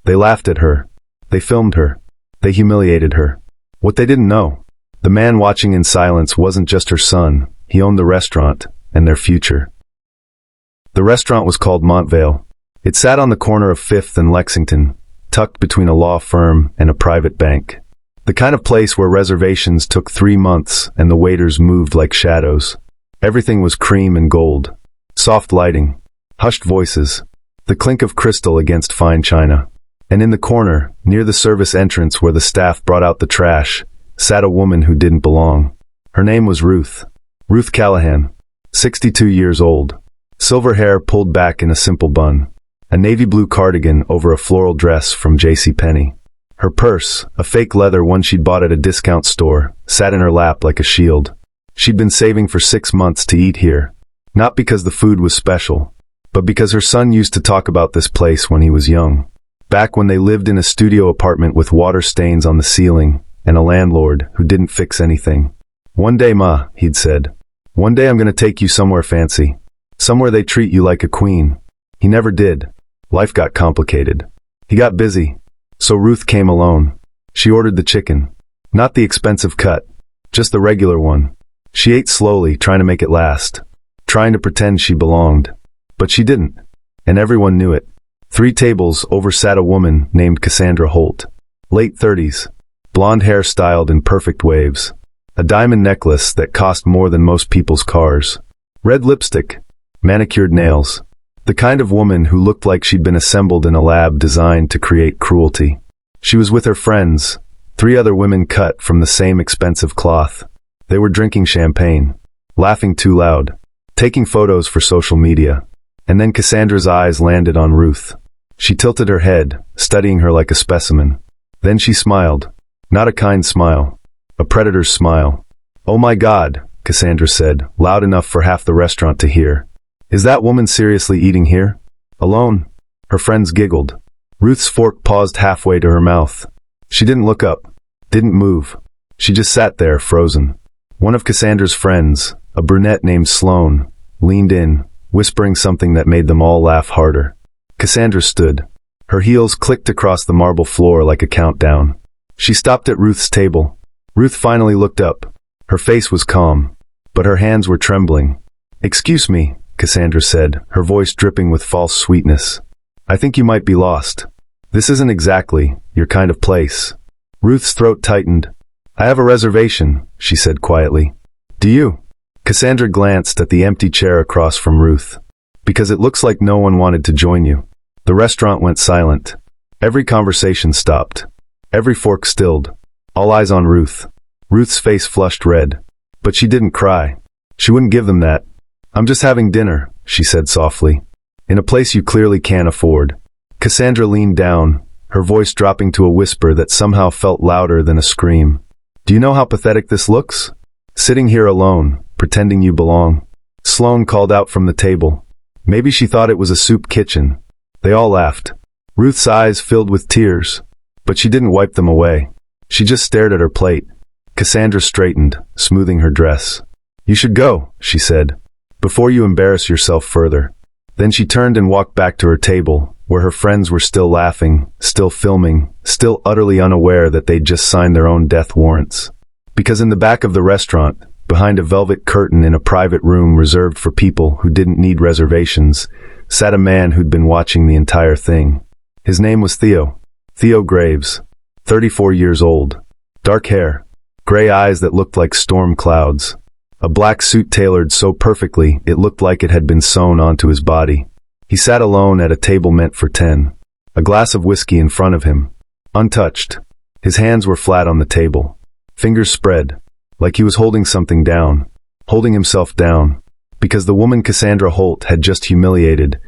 They laughed at her. They filmed her. They humiliated her. What they didn't know, the man watching in silence wasn't just her son, he owned the restaurant, and their future. The restaurant was called Montvale. It sat on the corner of 5th and Lexington, tucked between a law firm and a private bank. The kind of place where reservations took 3 months and the waiters moved like shadows. Everything was cream and gold. Soft lighting, hushed voices, the clink of crystal against fine china. And in the corner, near the service entrance where the staff brought out the trash, sat a woman who didn't belong. Her name was Ruth. Ruth Callahan, 62 years old. Silver hair pulled back in a simple bun. A navy blue cardigan over a floral dress from JCPenney. Her purse, a fake leather one she'd bought at a discount store, sat in her lap like a shield. She'd been saving for 6 months to eat here. Not because the food was special, but because her son used to talk about this place when he was young. Back when they lived in a studio apartment with water stains on the ceiling, and a landlord who didn't fix anything. "One day, Ma," he'd said. "One day I'm gonna take you somewhere fancy. Somewhere they treat you like a queen." He never did. Life got complicated. He got busy. So Ruth came alone. She ordered the chicken. Not the expensive cut. Just the regular one. She ate slowly, trying to make it last. Trying to pretend she belonged. But she didn't. And everyone knew it. 3 tables over sat a woman named Cassandra Holt. Late 30s. Blonde hair styled in perfect waves. A diamond necklace that cost more than most people's cars. Red lipstick. Manicured nails. The kind of woman who looked like she'd been assembled in a lab designed to create cruelty. She was with her friends, 3 other women cut from the same expensive cloth. They were drinking champagne, laughing too loud, taking photos for social media. And then Cassandra's eyes landed on Ruth. She tilted her head, studying her like a specimen. Then she smiled. Not a kind smile. A predator's smile. "Oh my God," Cassandra said, loud enough for half the restaurant to hear. "Is that woman seriously eating here? Alone?" Her friends giggled. Ruth's fork paused halfway to her mouth. She didn't look up. Didn't move. She just sat there, frozen. One of Cassandra's friends, a brunette named Sloane, leaned in, whispering something that made them all laugh harder. Cassandra stood. Her heels clicked across the marble floor like a countdown. She stopped at Ruth's table. Ruth finally looked up. Her face was calm, but her hands were trembling. "Excuse me," Cassandra said, her voice dripping with false sweetness. "I think you might be lost. This isn't exactly your kind of place." Ruth's throat tightened. "I have a reservation," she said quietly. "Do you?" Cassandra glanced at the empty chair across from Ruth. "Because it looks like no one wanted to join you." The restaurant went silent. Every conversation stopped. Every fork stilled. All eyes on Ruth. Ruth's face flushed red. But she didn't cry. She wouldn't give them that. "I'm just having dinner," she said softly. "In a place you clearly can't afford." Cassandra leaned down, her voice dropping to a whisper that somehow felt louder than a scream. "Do you know how pathetic this looks? Sitting here alone, pretending you belong." Sloane called out from the table. Maybe she thought it was a soup kitchen. They all laughed. Ruth's eyes filled with tears, but she didn't wipe them away. She just stared at her plate. Cassandra straightened, smoothing her dress. "You should go," she said, "before you embarrass yourself further." Then she turned and walked back to her table, where her friends were still laughing, still filming, still utterly unaware that they'd just signed their own death warrants. Because in the back of the restaurant, behind a velvet curtain in a private room reserved for people who didn't need reservations, sat a man who'd been watching the entire thing. His name was Theo Graves, 34 years old. Dark hair, gray eyes that looked like storm clouds. A black suit tailored so perfectly it looked like it had been sewn onto his body. He sat alone at a table meant for 10. A glass of whiskey in front of him, untouched. His hands were flat on the table. Fingers spread, like he was holding something down, holding himself down. Because the woman Cassandra Holt had just humiliated,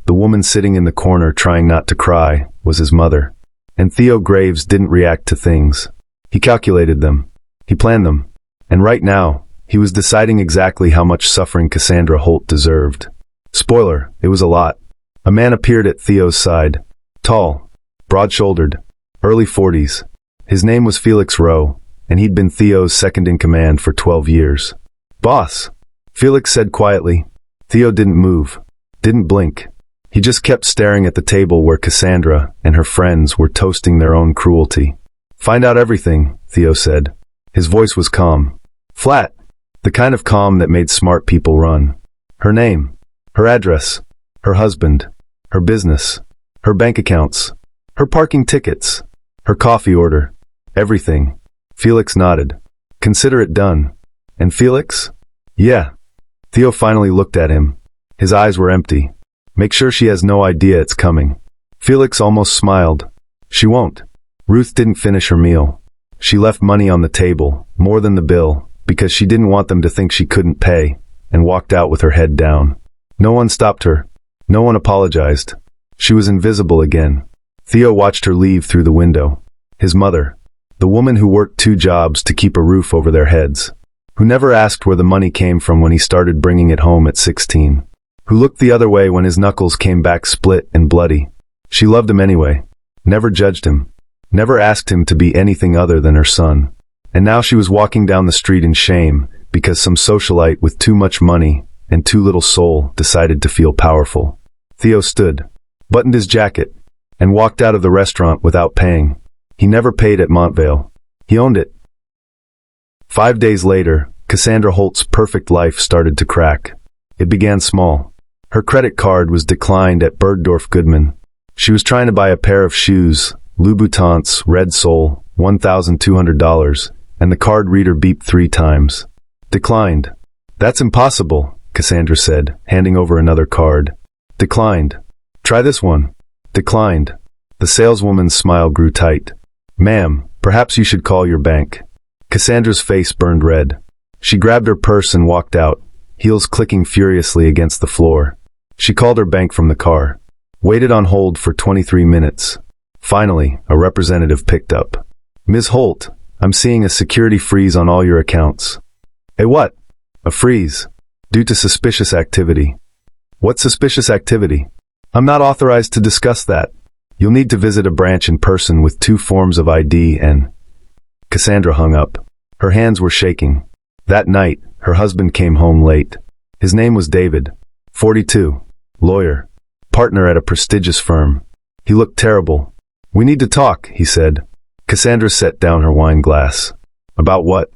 the woman sitting in the corner trying not to cry, was his mother. And Theo Graves didn't react to things. He calculated them. He planned them. And right now, he was deciding exactly how much suffering Cassandra Holt deserved. Spoiler, it was a lot. A man appeared at Theo's side. Tall, broad-shouldered, early 40s. His name was Felix Rowe, and he'd been Theo's second-in-command for 12 years. "Boss," Felix said quietly. Theo didn't move, didn't blink. He just kept staring at the table where Cassandra and her friends were toasting their own cruelty. "Find out everything," Theo said. His voice was calm. Flat. The kind of calm that made smart people run. Her name. Her address. Her husband. Her business. Her bank accounts. Her parking tickets. Her coffee order. Everything. Felix nodded. "Consider it done." "And Felix?" "Yeah." Theo finally looked at him. His eyes were empty. "Make sure she has no idea it's coming." Felix almost smiled. "She won't." Ruth didn't finish her meal. She left money on the table, more than the bill, because she didn't want them to think she couldn't pay, and walked out with her head down. No one stopped her. No one apologized. She was invisible again. Theo watched her leave through the window. His mother, the woman who worked 2 jobs to keep a roof over their heads, who never asked where the money came from when he started bringing it home at 16, who looked the other way when his knuckles came back split and bloody. She loved him anyway, never judged him, never asked him to be anything other than her son. And now she was walking down the street in shame because some socialite with too much money and too little soul decided to feel powerful. Theo stood, buttoned his jacket, and walked out of the restaurant without paying. He never paid at Montvale. He owned it. 5 days later, Cassandra Holt's perfect life started to crack. It began small. Her credit card was declined at Bergdorf Goodman. She was trying to buy a pair of shoes, Louboutins, red sole, $1,200, and the card reader beeped 3 times. "Declined." "That's impossible," Cassandra said, handing over another card. "Declined." "Try this one." "Declined." The saleswoman's smile grew tight. "Ma'am, perhaps you should call your bank." Cassandra's face burned red. She grabbed her purse and walked out, heels clicking furiously against the floor. She called her bank from the car. Waited on hold for 23 minutes. Finally, a representative picked up. "Ms. Holt, I'm seeing a security freeze on all your accounts." "A what?" "A freeze. Due to suspicious activity." "What suspicious activity?" "I'm not authorized to discuss that. You'll need to visit a branch in person with 2 forms of ID and—" Cassandra hung up. Her hands were shaking. That night, her husband came home late. His name was David, 42, lawyer, partner at a prestigious firm. He looked terrible. "We need to talk," he said. Cassandra set down her wine glass. "About what?"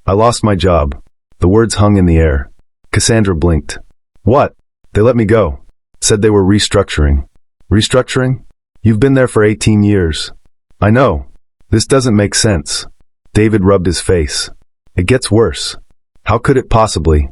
"I lost my job." The words hung in the air. Cassandra blinked. "What?" "They let me go. Said they were restructuring." "Restructuring? You've been there for 18 years. "I know. This doesn't make sense." David rubbed his face. "It gets worse." "How could it possibly?"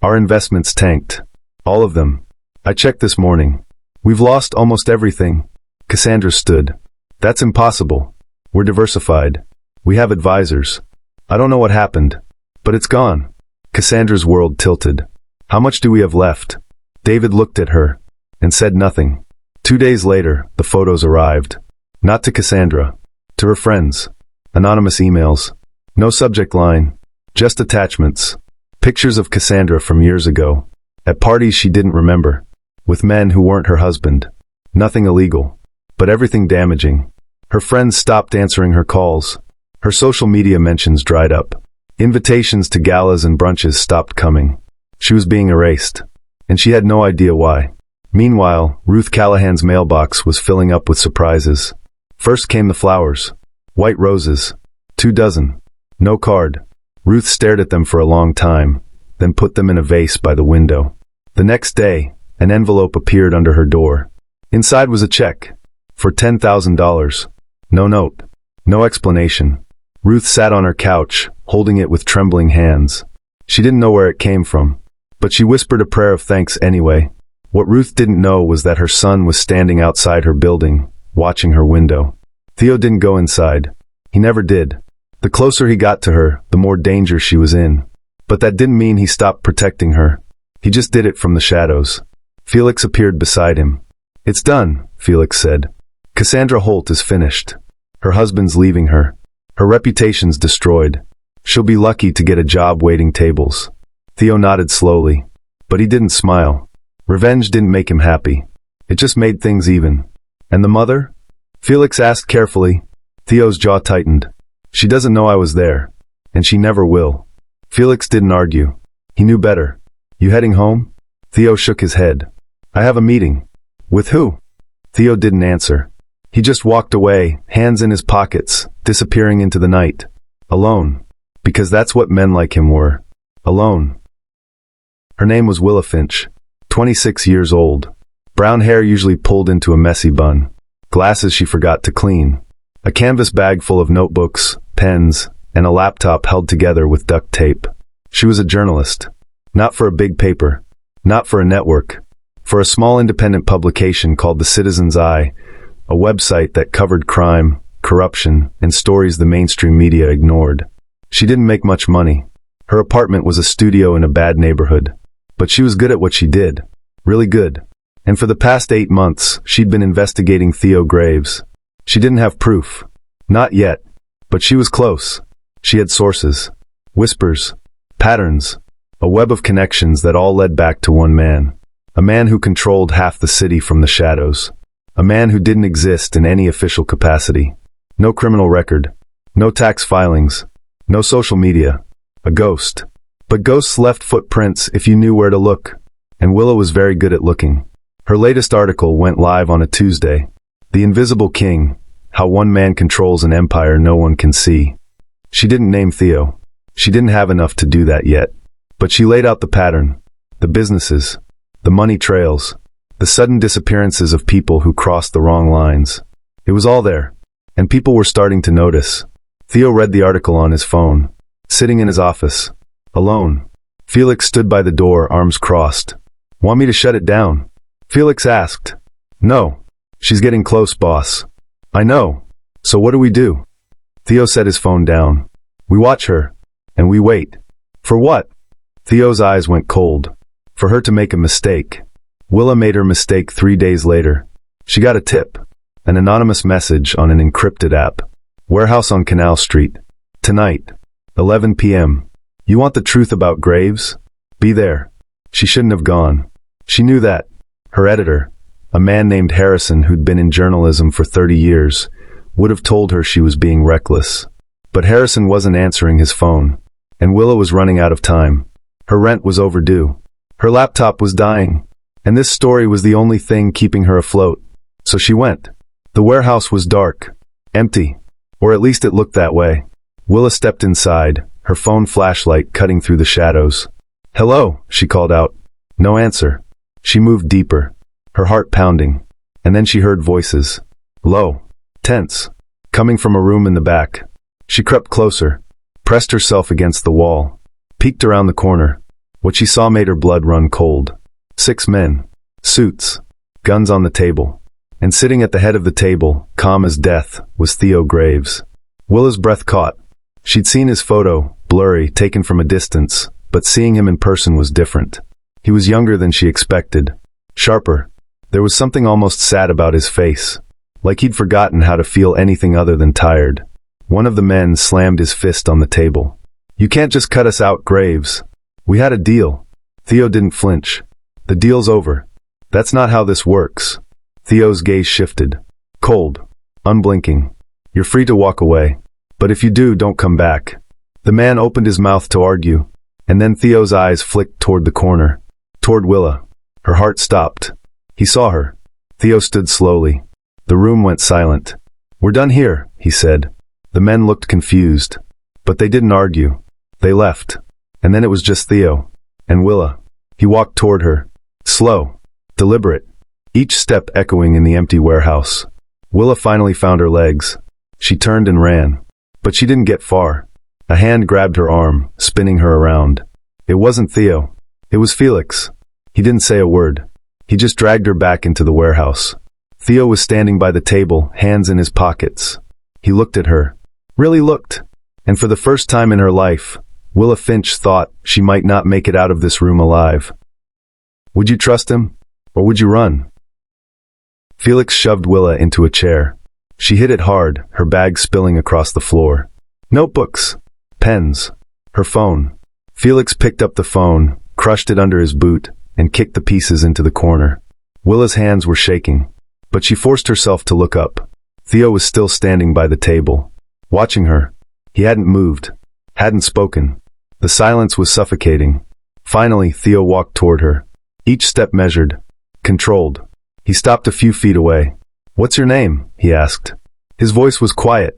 "Our investments tanked. All of them. I checked this morning. We've lost almost everything." Cassandra stood. "That's impossible. We're diversified. We have advisors. I don't know what happened, but it's gone." Cassandra's world tilted. "How much do we have left?" David looked at her and said nothing. 2 days later, the photos arrived. Not to Cassandra. To her friends. Anonymous emails. No subject line. Just attachments. Pictures of Cassandra from years ago. At parties she didn't remember. With men who weren't her husband. Nothing illegal. But everything damaging. Her friends stopped answering her calls. Her social media mentions dried up. Invitations to galas and brunches stopped coming. She was being erased. And she had no idea why. Meanwhile, Ruth Callahan's mailbox was filling up with surprises. First came the flowers. White roses. 2 dozen. No card. Ruth stared at them for a long time, then put them in a vase by the window. The next day, an envelope appeared under her door. Inside was a check. For $10,000. No note. No explanation. Ruth sat on her couch, holding it with trembling hands. She didn't know where it came from, but she whispered a prayer of thanks anyway. What Ruth didn't know was that her son was standing outside her building, watching her window. Theo didn't go inside. He never did. The closer he got to her, the more danger she was in. But that didn't mean he stopped protecting her. He just did it from the shadows. Felix appeared beside him. "It's done," Felix said. "Cassandra Holt is finished. Her husband's leaving her. Her reputation's destroyed. She'll be lucky to get a job waiting tables." Theo nodded slowly. But he didn't smile. Revenge didn't make him happy. It just made things even. "And the mother?" Felix asked carefully. Theo's jaw tightened. "She doesn't know I was there. And she never will." Felix didn't argue. He knew better. "You heading home?" Theo shook his head. "I have a meeting. With who? Theo didn't answer. He just walked away, hands in his pockets, disappearing into the night. Alone. Because that's what men like him were. Alone. Her name was Willa Finch. 26 years old. Brown hair usually pulled into a messy bun. Glasses she forgot to clean. A canvas bag full of notebooks, pens, and a laptop held together with duct tape. She was a journalist. Not for a big paper. Not for a network. For a small independent publication called The Citizen's Eye, a website that covered crime, corruption, and stories the mainstream media ignored. She didn't make much money. Her apartment was a studio in a bad neighborhood. But she was good at what she did. Really good. And for the past 8 months, she'd been investigating Theo Graves. She didn't have proof. Not yet. But she was close. She had sources. Whispers. Patterns. A web of connections that all led back to one man. A man who controlled half the city from the shadows. A man who didn't exist in any official capacity. No criminal record. No tax filings. No social media. A ghost. But ghosts left footprints if you knew where to look. And Willa was very good at looking. Her latest article went live on a Tuesday. The Invisible King, How One Man Controls an Empire No One Can See. She didn't name Theo. She didn't have enough to do that yet. But she laid out the pattern. The businesses. The money trails. The sudden disappearances of people who crossed the wrong lines. It was all there. And people were starting to notice. Theo read the article on his phone. Sitting in his office. Alone. Felix stood by the door, arms crossed. Want me to shut it down? Felix asked. No. She's getting close, boss. I know. So what do we do? Theo set his phone down. We watch her. And we wait. For what? Theo's eyes went cold. For her to make a mistake. Willa made her mistake 3 days later. She got a tip. An anonymous message on an encrypted app. Warehouse on Canal Street. Tonight. 11 p.m. You want the truth about Graves? Be there. She shouldn't have gone. She knew that. Her editor, a man named Harrison who'd been in journalism for 30 years, would have told her she was being reckless. But Harrison wasn't answering his phone. And Willa was running out of time. Her rent was overdue. Her laptop was dying. And this story was the only thing keeping her afloat. So she went. The warehouse was dark. Empty. Or at least it looked that way. Willa stepped inside, her phone flashlight cutting through the shadows. Hello, she called out. No answer. She moved deeper, her heart pounding. And then she heard voices. Low. Tense. Coming from a room in the back. She crept closer, pressed herself against the wall, peeked around the corner. What she saw made her blood run cold. 6 men. Suits. Guns on the table. And sitting at the head of the table, calm as death, was Theo Graves. Willa's breath caught. She'd seen his photo, blurry, taken from a distance, but seeing him in person was different. He was younger than she expected. Sharper. There was something almost sad about his face. Like he'd forgotten how to feel anything other than tired. One of the men slammed his fist on the table. You can't just cut us out, Graves. We had a deal. Theo didn't flinch. The deal's over. That's not how this works. Theo's gaze shifted. Cold. Unblinking. You're free to walk away. But if you do, don't come back. The man opened his mouth to argue. And then Theo's eyes flicked toward the corner. Toward Willa. Her heart stopped. He saw her. Theo stood slowly. The room went silent. We're done here, he said. The men looked confused. But they didn't argue. They left. And then it was just Theo. And Willa. He walked toward her. Slow. Deliberate. Each step echoing in the empty warehouse. Willa finally found her legs. She turned and ran. But she didn't get far. A hand grabbed her arm, spinning her around. It wasn't Theo. It was Felix. He didn't say a word. He just dragged her back into the warehouse. Theo was standing by the table, hands in his pockets. He looked at her. Really looked. And for the first time in her life, Willa Finch thought she might not make it out of this room alive. Would you trust him? Or would you run? Felix shoved Willa into a chair. She hit it hard, her bag spilling across the floor. Notebooks. Pens. Her phone. Felix picked up the phone, crushed it under his boot, and kicked the pieces into the corner. Willa's hands were shaking, but she forced herself to look up. Theo was still standing by the table, watching her. He hadn't moved, hadn't spoken. The silence was suffocating. Finally, Theo walked toward her. Each step measured, controlled. He stopped a few feet away. "What's your name?" he asked. His voice was quiet,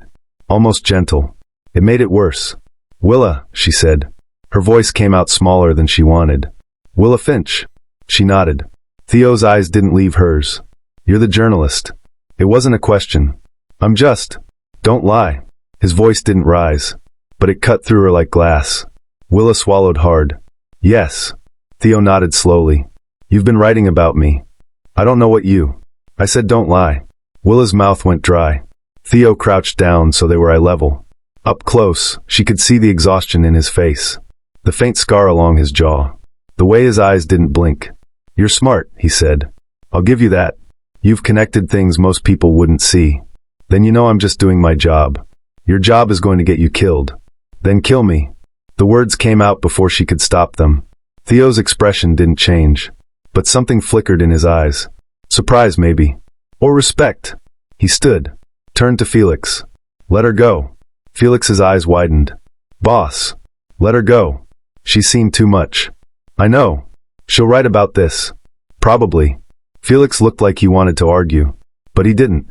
almost gentle. It made it worse. "Willa," she said. Her voice came out smaller than she wanted. "Willa Finch." She nodded. Theo's eyes didn't leave hers. "You're the journalist." It wasn't a question. "I'm just. Don't lie." His voice didn't rise, but it cut through her like glass. Willa swallowed hard. "Yes." Theo nodded slowly. "You've been writing about me." "I don't know what you—" I said don't lie. Willa's mouth went dry. Theo crouched down so they were eye level. Up close, she could see the exhaustion in his face, the faint scar along his jaw, the way his eyes didn't blink. "You're smart," he said. "I'll give you that. You've connected things most people wouldn't see. Then you know I'm just doing my job. Your job is going to get you killed. Then kill me." The words came out before she could stop them. Theo's expression didn't change, but something flickered in his eyes. Surprise, maybe. Or respect. He stood, turned to Felix. "Let her go." Felix's eyes widened. "Boss, let her go. She's seen too much." "I know. She'll write about this." "Probably." Felix looked like he wanted to argue, but he didn't.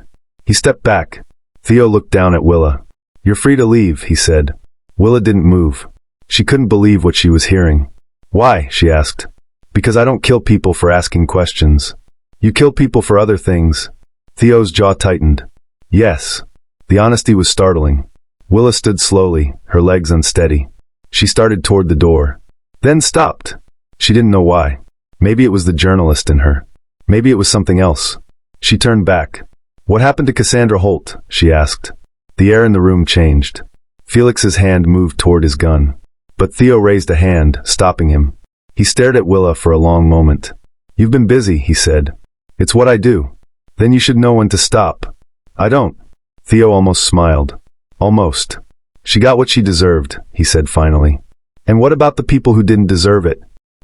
He stepped back. Theo looked down at Willa. "You're free to leave," he said. Willa didn't move. She couldn't believe what she was hearing. "Why?" she asked. "Because I don't kill people for asking questions. You kill people for other things." Theo's jaw tightened. "Yes." The honesty was startling. Willa stood slowly, her legs unsteady. She started toward the door, then stopped. She didn't know why. Maybe it was the journalist in her. Maybe it was something else. She turned back. "What happened to Cassandra Holt?" she asked. The air in the room changed. Felix's hand moved toward his gun, but Theo raised a hand, stopping him. He stared at Willa for a long moment. "You've been busy," he said. "It's what I do." "Then you should know when to stop." "I don't." Theo almost smiled. "Almost." "She got what she deserved," he said finally. "And what about the people who didn't deserve it?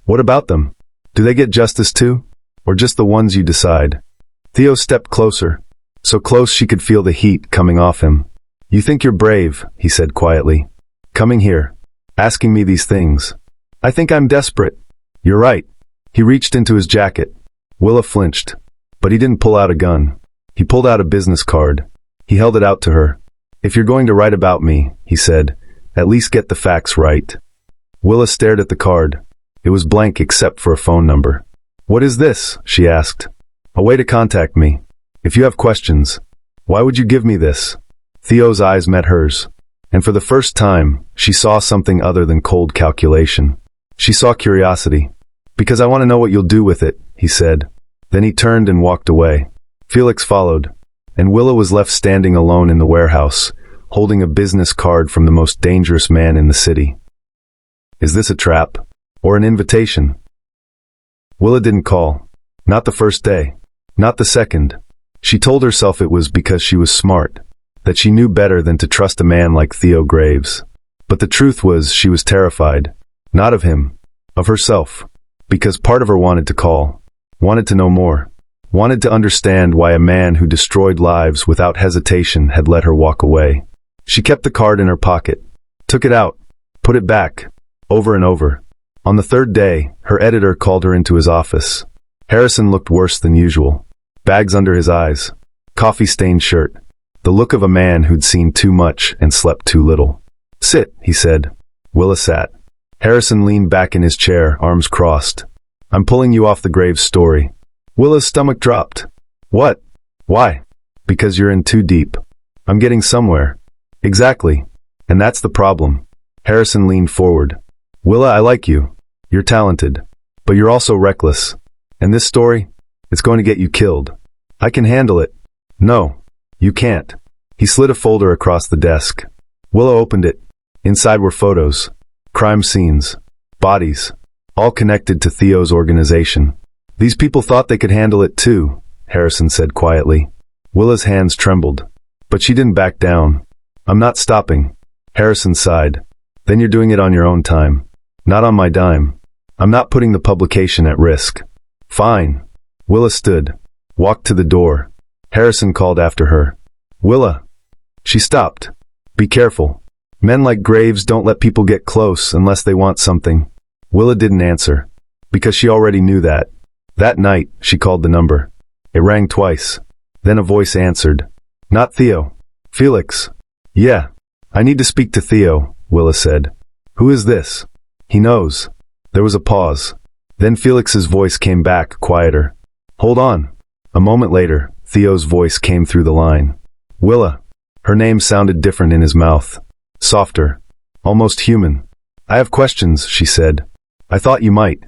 What about them? Do they get justice too? Or just the ones you decide?" Theo stepped closer, so close she could feel the heat coming off him. "You think you're brave," he said quietly. "Coming here, asking me these things. I think I'm desperate." "You're right." He reached into his jacket. Willa flinched, but he didn't pull out a gun. He pulled out a business card. He held it out to her. "If you're going to write about me," he said, "at least get the facts right." Willa stared at the card. It was blank except for a phone number. "What is this?" she asked. "A way to contact me. If you have questions." "Why would you give me this?" Theo's eyes met hers, and for the first time, she saw something other than cold calculation. She saw curiosity. "Because I want to know what you'll do with it," he said. Then he turned and walked away. Felix followed, and Willa was left standing alone in the warehouse, holding a business card from the most dangerous man in the city. Is this a trap? Or an invitation? Willa didn't call. Not the first day. Not the second. She told herself it was because she was smart, that she knew better than to trust a man like Theo Graves. But the truth was she was terrified. Not of him. Of herself. Because part of her wanted to call. Wanted to know more. Wanted to understand why a man who destroyed lives without hesitation had let her walk away. She kept the card in her pocket. Took it out. Put it back. Over and over. On the third day, her editor called her into his office. Harrison looked worse than usual. Bags under his eyes. Coffee-stained shirt. The look of a man who'd seen too much and slept too little. "Sit," he said. Willa sat. Harrison leaned back in his chair, arms crossed. "I'm pulling you off the Graves story." Willa's stomach dropped. "What? Why?" "Because you're in too deep." "I'm getting somewhere." "Exactly. And that's the problem." Harrison leaned forward. "Willa, I like you. You're talented. But you're also reckless. And this story? It's going to get you killed. I can handle it." "No. You can't." He slid a folder across the desk. Willa opened it. Inside were photos. Crime scenes. Bodies. All connected to Theo's organization. "These people thought they could handle it too," Harrison said quietly. Willa's hands trembled. But she didn't back down. "I'm not stopping." Harrison sighed. "Then you're doing it on your own time. Not on my dime. I'm not putting the publication at risk." "Fine." Willa stood. Walked to the door. Harrison called after her. "Willa." She stopped. "Be careful. Men like Graves don't let people get close unless they want something." Willa didn't answer. Because she already knew that. That night, she called the number. It rang twice. Then a voice answered. Not Theo. Felix. Yeah. I need to speak to Theo, Willa said. Who is this? He knows. There was a pause. Then Felix's voice came back, quieter. Hold on. A moment later, Theo's voice came through the line. Willa. Her name sounded different in his mouth. Softer. Almost human. I have questions, she said. I thought you might.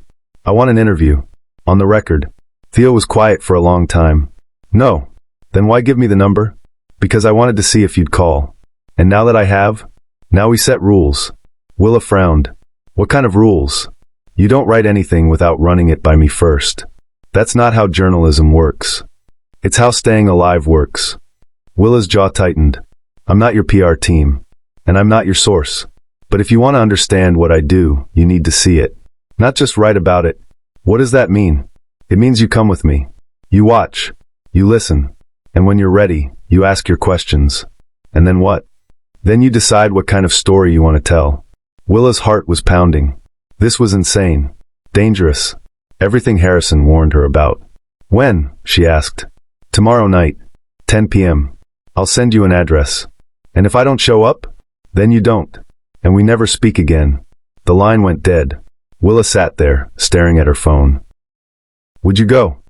I want an interview. On the record. Theo was quiet for a long time. No. Then why give me the number? Because I wanted to see if you'd call. And now that I have? Now we set rules. Willa frowned. What kind of rules? You don't write anything without running it by me first. That's not how journalism works. It's how staying alive works. Willa's jaw tightened. I'm not your PR team. And I'm not your source. But if you want to understand what I do, you need to see it. Not just write about it. What does that mean? It means you come with me. You watch. You listen. And when you're ready, you ask your questions. And then what? Then you decide what kind of story you want to tell. Willa's heart was pounding. This was insane. Dangerous. Everything Harrison warned her about. When? She asked. Tomorrow night. 10 p.m. I'll send you an address. And if I don't show up? Then you don't. And we never speak again. The line went dead. Willa sat there, staring at her phone. Would you go?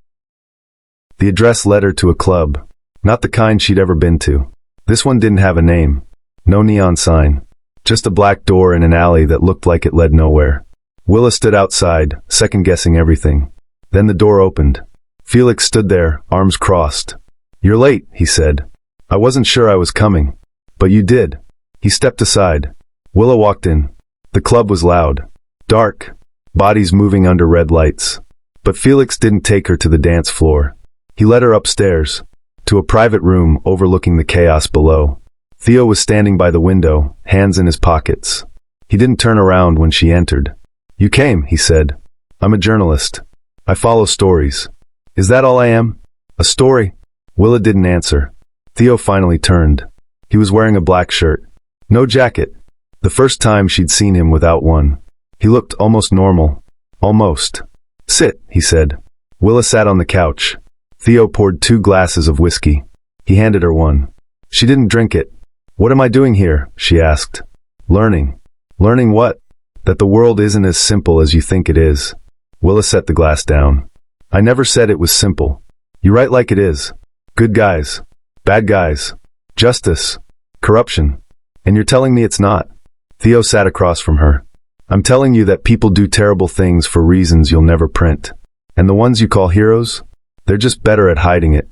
The address led her to a club. Not the kind she'd ever been to. This one didn't have a name. No neon sign. Just a black door in an alley that looked like it led nowhere. Willa stood outside, second-guessing everything. Then the door opened. Felix stood there, arms crossed. You're late, he said. I wasn't sure I was coming. But you did. He stepped aside. Willa walked in. The club was loud. Dark. Bodies moving under red lights. But Felix didn't take her to the dance floor. He led her upstairs, to a private room overlooking the chaos below. Theo was standing by the window, hands in his pockets. He didn't turn around when she entered. You came, he said. I'm a journalist. I follow stories. Is that all I am? A story? Willa didn't answer. Theo finally turned. He was wearing a black shirt. No jacket. The first time she'd seen him without one. He looked almost normal. Almost. Sit, he said. Willa sat on the couch. Theo poured 2 glasses of whiskey. He handed her one. She didn't drink it. What am I doing here? She asked. Learning. Learning what? That the world isn't as simple as you think it is. Willa set the glass down. I never said it was simple. You write like it is. Good guys. Bad guys. Justice. Corruption. And you're telling me it's not. Theo sat across from her. I'm telling you that people do terrible things for reasons you'll never print. And the ones you call heroes? They're just better at hiding it.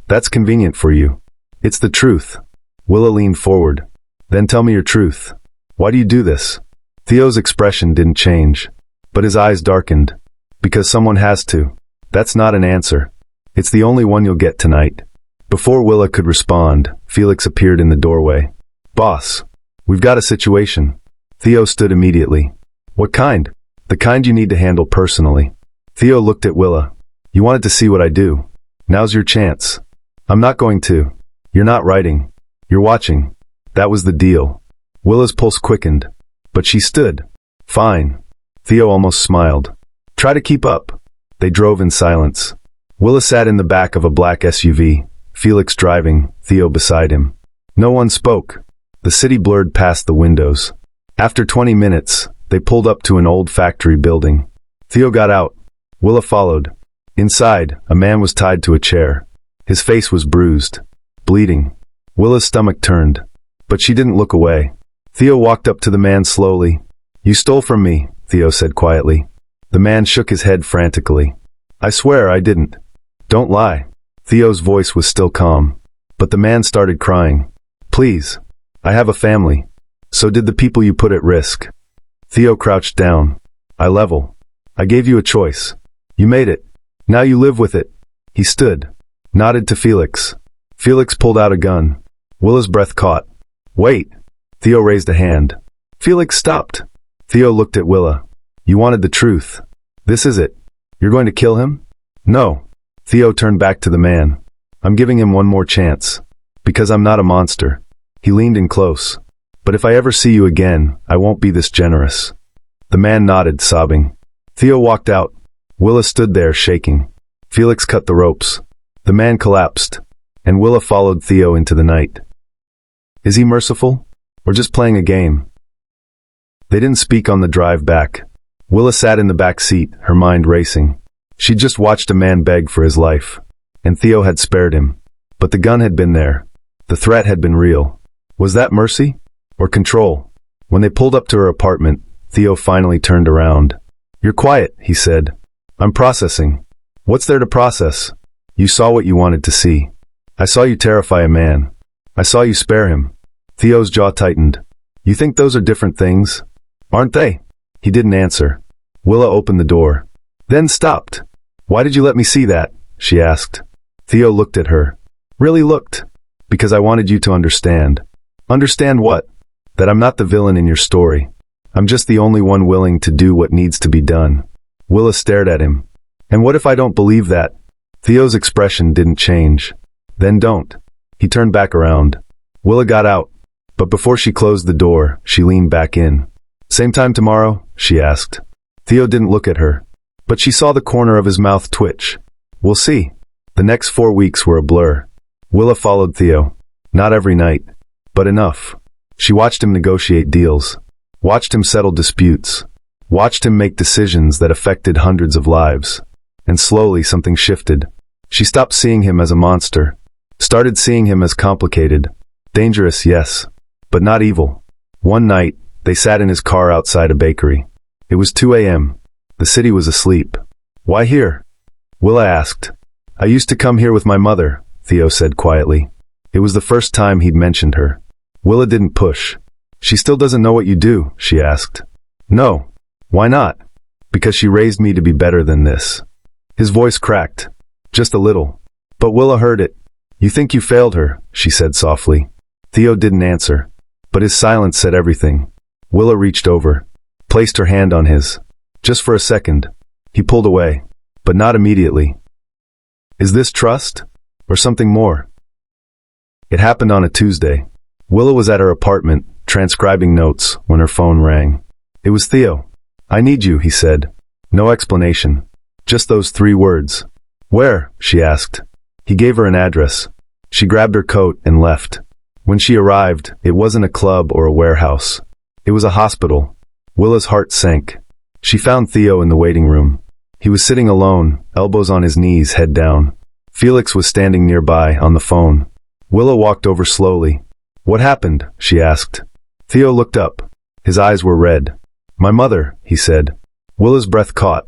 That's convenient for you. It's the truth. Willa leaned forward. Then tell me your truth. Why do you do this? Theo's expression didn't change, but his eyes darkened. Because someone has to. That's not an answer. It's the only one you'll get tonight. Before Willa could respond, Felix appeared in the doorway. Boss, we've got a situation. Theo stood immediately. What kind? The kind you need to handle personally. Theo looked at Willa. You wanted to see what I do. Now's your chance. I'm not going to. You're not writing. You're watching. That was the deal. Willa's pulse quickened. But she stood. Fine. Theo almost smiled. Try to keep up. They drove in silence. Willa sat in the back of a black SUV, Felix driving, Theo beside him. No one spoke. The city blurred past the windows. After 20 minutes, they pulled up to an old factory building. Theo got out. Willa followed. Inside, a man was tied to a chair. His face was bruised, bleeding. Willa's stomach turned, but she didn't look away. Theo walked up to the man slowly. You stole from me, Theo said quietly. The man shook his head frantically. I swear I didn't. Don't lie. Theo's voice was still calm, but the man started crying. Please. I have a family. So did the people you put at risk. Theo crouched down. I level. I gave you a choice. You made it. Now you live with it. He stood, nodded to Felix. Felix pulled out a gun. Willa's breath caught. Wait. Theo raised a hand. Felix stopped. Theo looked at Willa. You wanted the truth. This is it. You're going to kill him? No. Theo turned back to the man. I'm giving him one more chance. Because I'm not a monster. He leaned in close. But if I ever see you again, I won't be this generous. The man nodded, sobbing. Theo walked out. Willa stood there, shaking. Felix cut the ropes. The man collapsed, and Willa followed Theo into the night. Is he merciful, or just playing a game? They didn't speak on the drive back. Willa sat in the back seat, her mind racing. She'd just watched a man beg for his life, and Theo had spared him. But the gun had been there. The threat had been real. Was that mercy, or control? When they pulled up to her apartment, Theo finally turned around. You're quiet, he said. I'm processing. What's there to process? You saw what you wanted to see. I saw you terrify a man. I saw you spare him. Theo's jaw tightened. You think those are different things? Aren't they? He didn't answer. Willa opened the door, then stopped. Why did you let me see that? She asked. Theo looked at her. Really looked. Because I wanted you to understand. Understand what? That I'm not the villain in your story. I'm just the only one willing to do what needs to be done. Willa stared at him. And what if I don't believe that? Theo's expression didn't change. Then don't. He turned back around. Willa got out. But before she closed the door, she leaned back in. Same time tomorrow? She asked. Theo didn't look at her, but she saw the corner of his mouth twitch. We'll see. The next 4 weeks were a blur. Willa followed Theo. Not every night, but enough. She watched him negotiate deals, watched him settle disputes, watched him make decisions that affected hundreds of lives. And slowly something shifted. She stopped seeing him as a monster, started seeing him as complicated. Dangerous, yes, but not evil. One night, they sat in his car outside a bakery. It was 2 a.m. The city was asleep. Why here? Willa asked. I used to come here with my mother, Theo said quietly. It was the first time he'd mentioned her. Willa didn't push. She still doesn't know what you do, she asked. No. Why not? Because she raised me to be better than this. His voice cracked. Just a little. But Willa heard it. You think you failed her, she said softly. Theo didn't answer. But his silence said everything. Willa reached over, placed her hand on his. Just for a second. He pulled away. But not immediately. Is this trust? Or something more? It happened on a Tuesday. Willa was at her apartment, transcribing notes, when her phone rang. It was Theo. I need you, he said. No explanation. Just those 3 words. Where? She asked. He gave her an address. She grabbed her coat and left. When she arrived, it wasn't a club or a warehouse. It was a hospital. Willa's heart sank. She found Theo in the waiting room. He was sitting alone, elbows on his knees, head down. Felix was standing nearby, on the phone. Willa walked over slowly. What happened? She asked. Theo looked up. His eyes were red. My mother, he said. Willa's breath caught.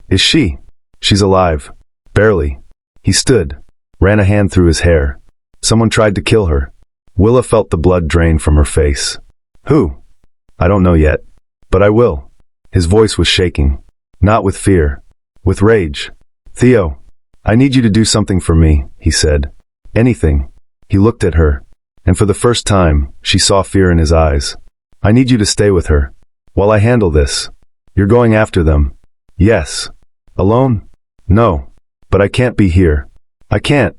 Is she? She's alive. Barely. He stood, ran a hand through his hair. Someone tried to kill her. Willa felt the blood drain from her face. Who? I don't know yet. But I will. His voice was shaking. Not with fear. With rage. Theo, I need you to do something for me, he said. Anything. He looked at her, and for the first time, she saw fear in his eyes. I need you to stay with her. While I handle this. You're going after them. Yes. Alone? No. But I can't be here. I can't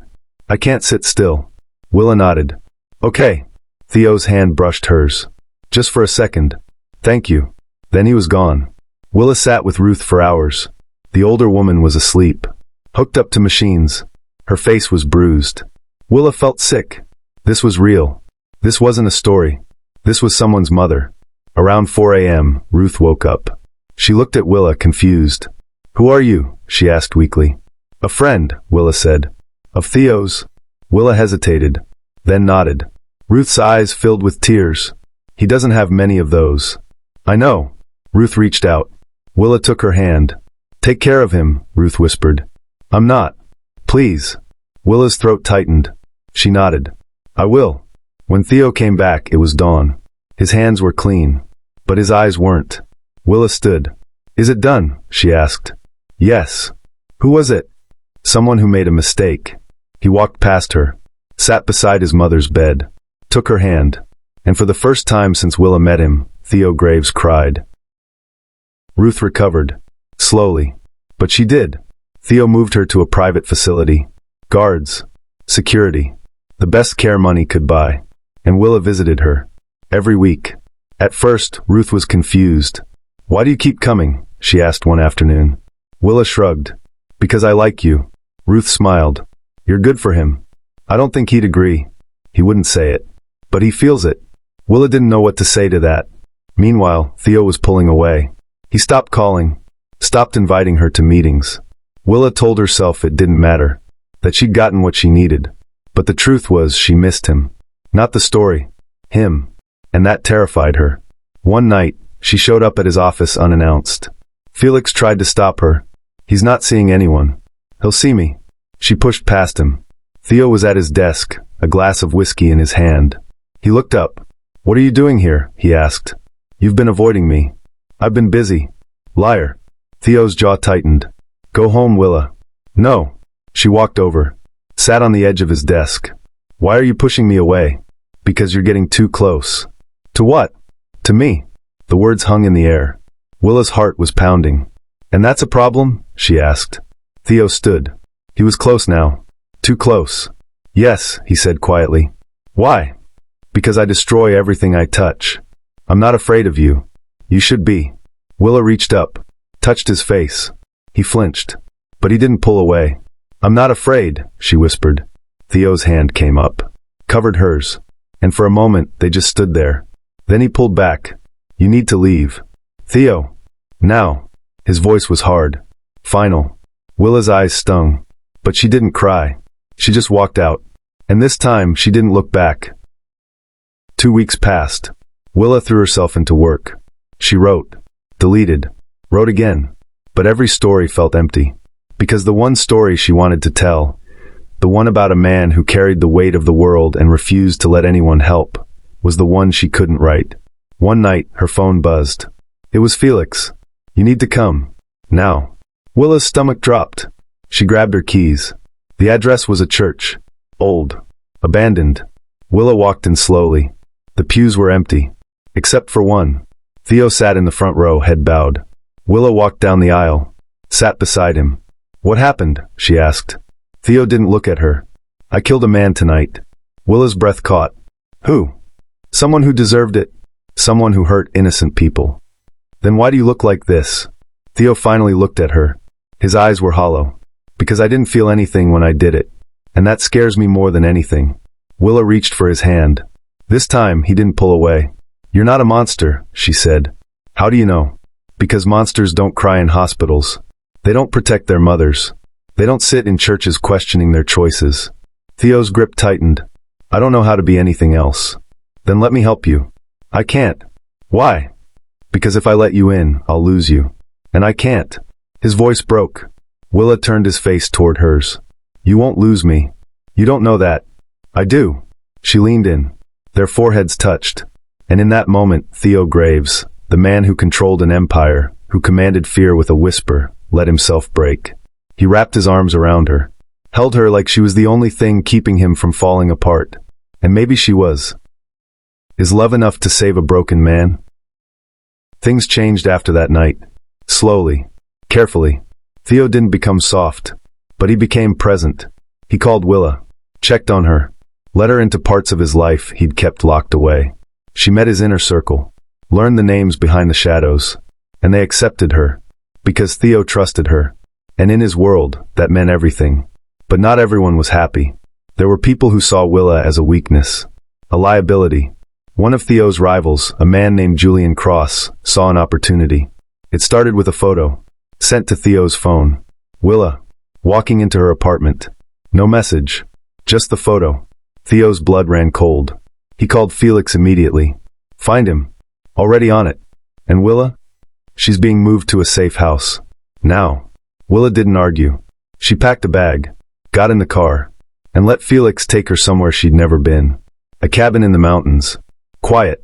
sit still. Willa nodded. Okay. Theo's hand brushed hers. Just for a second. Thank you. Then he was gone. Willa sat with Ruth for hours. The older woman was asleep, hooked up to machines. Her face was bruised. Willa felt sick. This was real. This wasn't a story. This was someone's mother. Around 4 a.m., Ruth woke up. She looked at Willa, confused. Who are you? She asked weakly. A friend, Willa said. Of Theo's? Willa hesitated, then nodded. Ruth's eyes filled with tears. He doesn't have many of those. I know. Ruth reached out. Willa took her hand. Take care of him, Ruth whispered. I'm not. Please. Willa's throat tightened. She nodded. I will. When Theo came back, it was dawn. His hands were clean, but his eyes weren't. Willa stood. Is it done? She asked. Yes. Who was it? Someone who made a mistake. He walked past her, sat beside his mother's bed, took her hand, and for the first time since Willa met him, Theo Graves cried. Ruth recovered. Slowly. But she did. Theo moved her to a private facility. Guards. Security. The best care money could buy. And Willa visited her. Every week. At first, Ruth was confused. Why do you keep coming? She asked one afternoon. Willa shrugged. Because I like you. Ruth smiled. You're good for him. I don't think he'd agree. He wouldn't say it. But he feels it. Willa didn't know what to say to that. Meanwhile, Theo was pulling away. He stopped calling, stopped inviting her to meetings. Willa told herself it didn't matter, that she'd gotten what she needed. But the truth was she missed him. Not the story. Him. And that terrified her. One night, she showed up at his office unannounced. Felix tried to stop her. He's not seeing anyone. He'll see me. She pushed past him. Theo was at his desk, a glass of whiskey in his hand. He looked up. What are you doing here? He asked. You've been avoiding me. I've been busy. Liar. Theo's jaw tightened. Go home, Willa. No. She walked over, sat on the edge of his desk. Why are you pushing me away? Because you're getting too close. To what? To me. The words hung in the air. Willa's heart was pounding. And that's a problem? She asked. Theo stood. He was close now. Too close. Yes, he said quietly. Why? Because I destroy everything I touch. I'm not afraid of you. You should be. Willa reached up, touched his face. He flinched. But he didn't pull away. I'm not afraid, she whispered. Theo's hand came up, covered hers. And for a moment, they just stood there. Then he pulled back. You need to leave. Theo. Now. His voice was hard. Final. Willa's eyes stung. But she didn't cry. She just walked out. And this time, she didn't look back. 2 weeks passed. Willa threw herself into work. She wrote, deleted, wrote again. But every story felt empty. Because the one story she wanted to tell, the one about a man who carried the weight of the world and refused to let anyone help, was the one she couldn't write. One night, her phone buzzed. It was Felix. You need to come. Now. Willa's stomach dropped. She grabbed her keys. The address was a church. Old. Abandoned. Willa walked in slowly. The pews were empty. Except for one. Theo sat in the front row, head bowed. Willa walked down the aisle. Sat beside him. What happened? She asked. Theo didn't look at her. I killed a man tonight. Willa's breath caught. Who? Someone who deserved it. Someone who hurt innocent people. Then why do you look like this? Theo finally looked at her. His eyes were hollow. Because I didn't feel anything when I did it. And that scares me more than anything. Willa reached for his hand. This time, he didn't pull away. You're not a monster, she said. How do you know? Because monsters don't cry in hospitals. They don't protect their mothers. They don't sit in churches questioning their choices. Theo's grip tightened. I don't know how to be anything else. Then let me help you. I can't. Why? Because if I let you in, I'll lose you. And I can't. His voice broke. Willa turned his face toward hers. You won't lose me. You don't know that. I do. She leaned in. Their foreheads touched. And in that moment, Theo Graves, the man who controlled an empire, who commanded fear with a whisper, let himself break. He wrapped his arms around her, held her like she was the only thing keeping him from falling apart. And maybe she was. Is love enough to save a broken man? Things changed after that night. Slowly. Carefully. Theo didn't become soft. But he became present. He called Willa. Checked on her. Let her into parts of his life he'd kept locked away. She met his inner circle. Learned the names behind the shadows. And they accepted her. Because Theo trusted her. And in his world, that meant everything. But not everyone was happy. There were people who saw Willa as a weakness. A liability. One of Theo's rivals, a man named Julian Cross, saw an opportunity. It started with a photo. Sent to Theo's phone. Willa. Walking into her apartment. No message. Just the photo. Theo's blood ran cold. He called Felix immediately. Find him. Already on it. And Willa? She's being moved to a safe house. Now. Willa didn't argue. She packed a bag. Got in the car. And let Felix take her somewhere she'd never been. A cabin in the mountains. Quiet.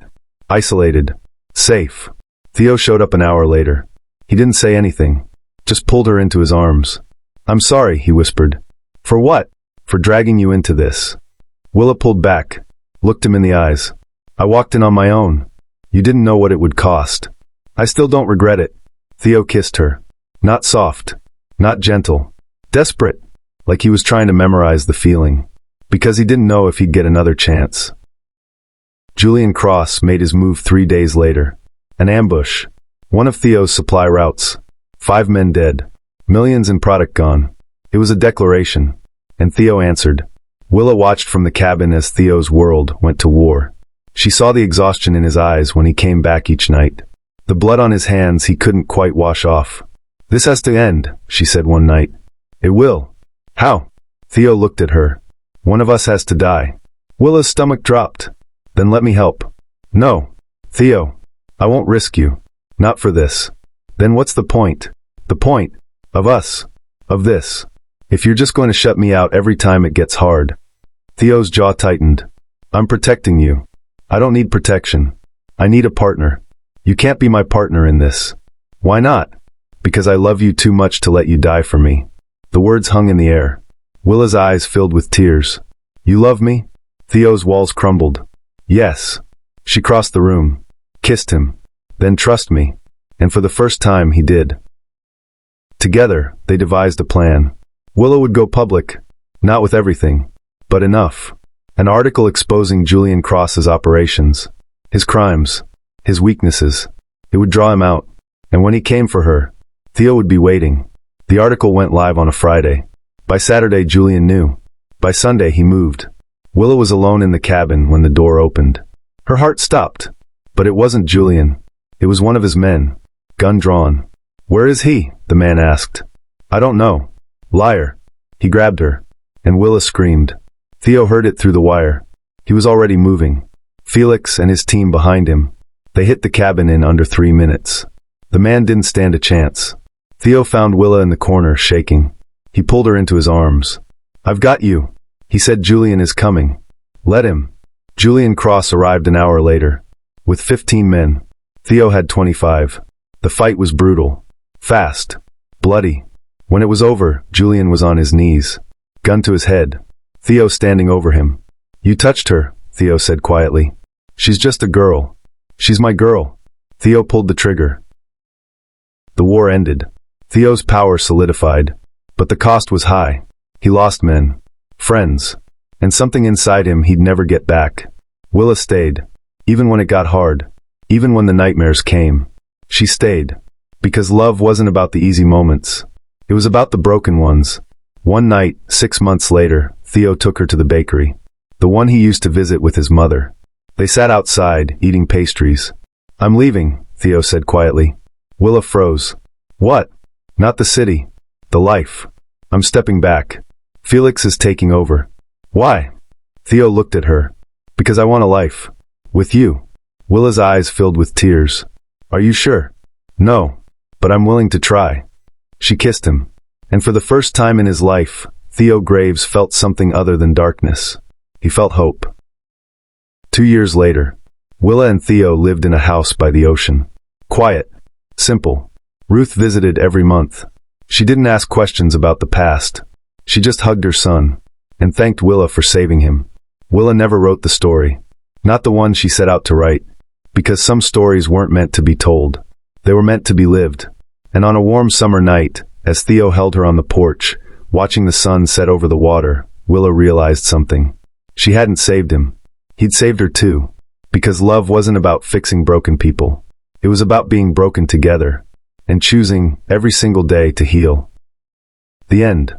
Isolated. Safe. Theo showed up an hour later. He didn't say anything. Just pulled her into his arms. I'm sorry, he whispered. For what? For dragging you into this. Willa pulled back. Looked him in the eyes. I walked in on my own. You didn't know what it would cost. I still don't regret it. Theo kissed her. Not soft. Not gentle. Desperate. Like he was trying to memorize the feeling. Because he didn't know if he'd get another chance. Julian Cross made his move 3 days later. An ambush. One of Theo's supply routes. 5 men dead. Millions in product gone. It was a declaration. And Theo answered. Willa watched from the cabin as Theo's world went to war. She saw the exhaustion in his eyes when he came back each night. The blood on his hands he couldn't quite wash off. This has to end, she said one night. It will. How? Theo looked at her. One of us has to die. Willa's stomach dropped. Then let me help. No. Theo. I won't risk you. Not for this. Then what's the point? The point. Of us. Of this. If you're just going to shut me out every time it gets hard. Theo's jaw tightened. I'm protecting you. I don't need protection. I need a partner. You can't be my partner in this. Why not? Because I love you too much to let you die for me. The words hung in the air. Willa's eyes filled with tears. You love me? Theo's walls crumbled. Yes. She crossed the room. Kissed him. Then trust me. And for the first time he did. Together, they devised a plan. Willa would go public. Not with everything. But enough. An article exposing Julian Cross's operations. His crimes. His weaknesses. It would draw him out. And when he came for her, Theo would be waiting. The article went live on a Friday. By Saturday, Julian knew. By Sunday, he moved. Willa was alone in the cabin when the door opened. Her heart stopped. But it wasn't Julian. It was one of his men. Gun drawn. Where is he? The man asked. I don't know. Liar. He grabbed her. And Willa screamed. Theo heard it through the wire. He was already moving. Felix and his team behind him. They hit the cabin in under 3 minutes. The man didn't stand a chance. Theo found Willa in the corner, shaking. He pulled her into his arms. I've got you. He said Julian is coming. Let him. Julian Cross arrived an hour later. With 15 men. Theo had 25. The fight was brutal. Fast. Bloody. When it was over, Julian was on his knees. Gun to his head. Theo standing over him. You touched her, Theo said quietly. She's just a girl. She's my girl. Theo pulled the trigger. The war ended. Theo's power solidified. But the cost was high. He lost men. Friends. And something inside him he'd never get back. Willa stayed. Even when it got hard. Even when the nightmares came. She stayed. Because love wasn't about the easy moments. It was about the broken ones. One night, 6 months later, Theo took her to the bakery. The one he used to visit with his mother. They sat outside, eating pastries. I'm leaving, Theo said quietly. Willa froze. What? Not the city. The life. I'm stepping back. Felix is taking over. Why? Theo looked at her. Because I want a life. With you. Willa's eyes filled with tears. Are you sure? No. But I'm willing to try. She kissed him. And for the first time in his life, Theo Graves felt something other than darkness. He felt hope. 2 years later, Willa and Theo lived in a house by the ocean. Quiet. Simple. Ruth visited every month. She didn't ask questions about the past. She just hugged her son. And thanked Willa for saving him. Willa never wrote the story. Not the one she set out to write. Because some stories weren't meant to be told. They were meant to be lived. And on a warm summer night, as Theo held her on the porch, watching the sun set over the water, Willa realized something. She hadn't saved him. He'd saved her too. Because love wasn't about fixing broken people. It was about being broken together. And choosing, every single day, to heal. The end.